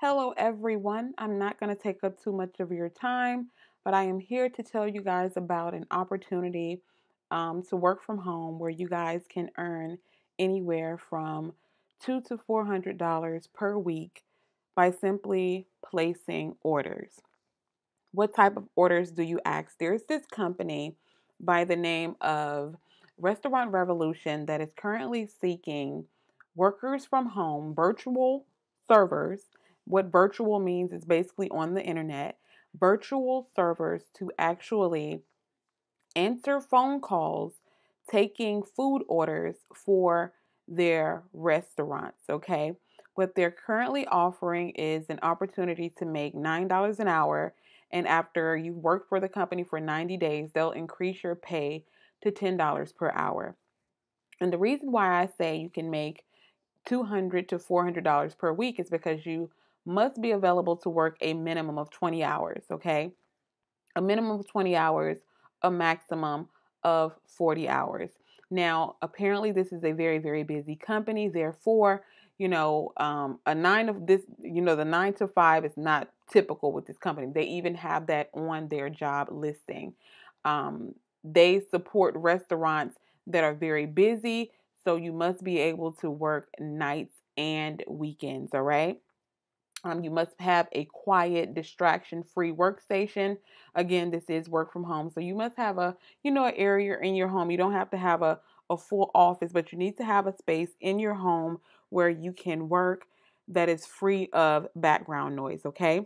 Hello, everyone. I'm not going to take up too much of your time, but I am here to tell you guys about an opportunity to work from home where you guys can earn anywhere from $200 to $400 per week by simply placing orders. What type of orders do you ask? There's this company by the name of Restaurant Revolution that is currently seeking workers from home, virtual servers. What virtual means is basically on the internet, virtual servers to actually answer phone calls, taking food orders for their restaurants. Okay. What they're currently offering is an opportunity to make $9 an hour. And after you've worked for the company for 90 days, they'll increase your pay to $10 per hour. And the reason why I say you can make $200 to $400 per week is because you must be available to work a minimum of 20 hours. Okay. A minimum of 20 hours, a maximum of 40 hours. Now, apparently, this is a very, very busy company. Therefore, a nine of this, the 9 to 5 is not typical with this company. They even have that on their job listing. Um, they support restaurants that are very busy, so you must be able to work nights and weekends. All right. You must have a quiet, distraction-free workstation. Again, this is work from home, so you must have an area in your home. You don't have to have a full office, but you need to have a space in your home where you can work that is free of background noise. Okay.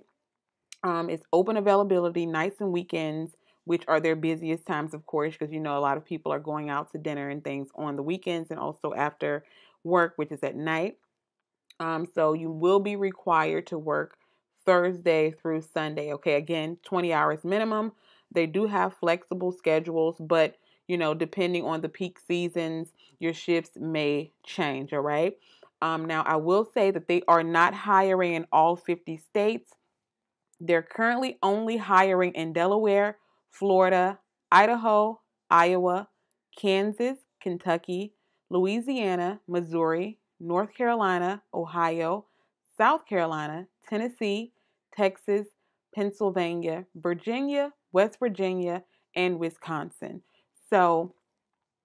It's open availability, nights and weekends, which are their busiest times, of course, because a lot of people are going out to dinner and things on the weekends and also after work, which is at night. So you will be required to work Thursday through Sunday. Okay, again, 20 hours minimum. They do have flexible schedules, but depending on the peak seasons, your shifts may change. All right. Now, I will say that they are not hiring in all 50 states. They're currently only hiring in Delaware, Florida, Idaho, Iowa, Kansas, Kentucky, Louisiana, Missouri, North Carolina, Ohio, South Carolina, Tennessee, Texas, Pennsylvania, Virginia, West Virginia, and Wisconsin. So,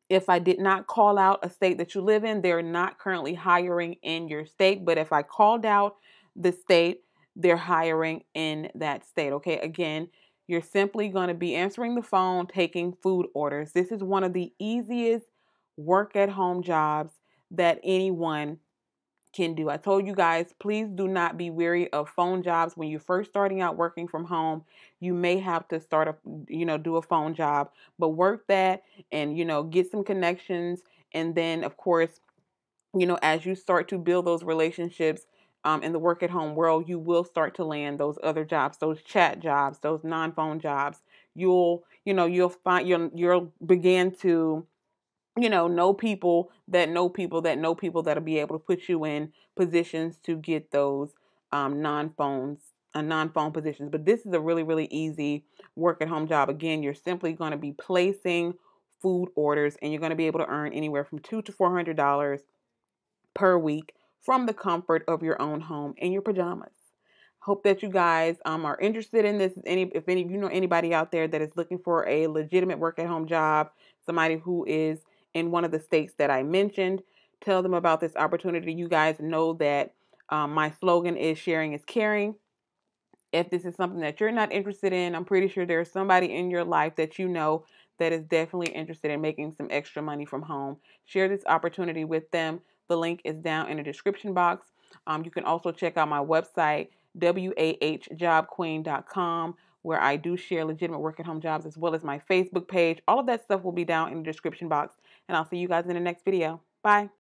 if I did not call out a state that you live in, they're not currently hiring in your state. But if I called out the state, they're hiring in that state. Okay. Again, you're simply going to be answering the phone, taking food orders. This is one of the easiest work at home jobs that anyone can do. I told you guys, please do not be weary of phone jobs. When you're first starting out working from home, you may have to do a phone job, but work that and, get some connections. And then, of course, as you start to build those relationships in the work at home world, you will start to land those other jobs, those chat jobs, those non-phone jobs. You'll find you'll begin to know people that know people that know people that'll be able to put you in positions to get those non-phone positions. But this is a really, really easy work at home job. Again, you're simply going to be placing food orders and you're going to be able to earn anywhere from $200 to $400 per week from the comfort of your own home in your pajamas. Hope that you guys are interested in this. If any of you know anybody out there that is looking for a legitimate work at home job, somebody who is in one of the states that I mentioned, tell them about this opportunity. You guys know that my slogan is sharing is caring. If this is something that you're not interested in, I'm pretty sure there's somebody in your life that that is definitely interested in making some extra money from home. Share this opportunity with them. The link is down in the description box. You can also check out my website, wahjobqueen.com, where I do share legitimate work at home jobs, as well as my Facebook page. All of that stuff will be down in the description box. And I'll see you guys in the next video. Bye.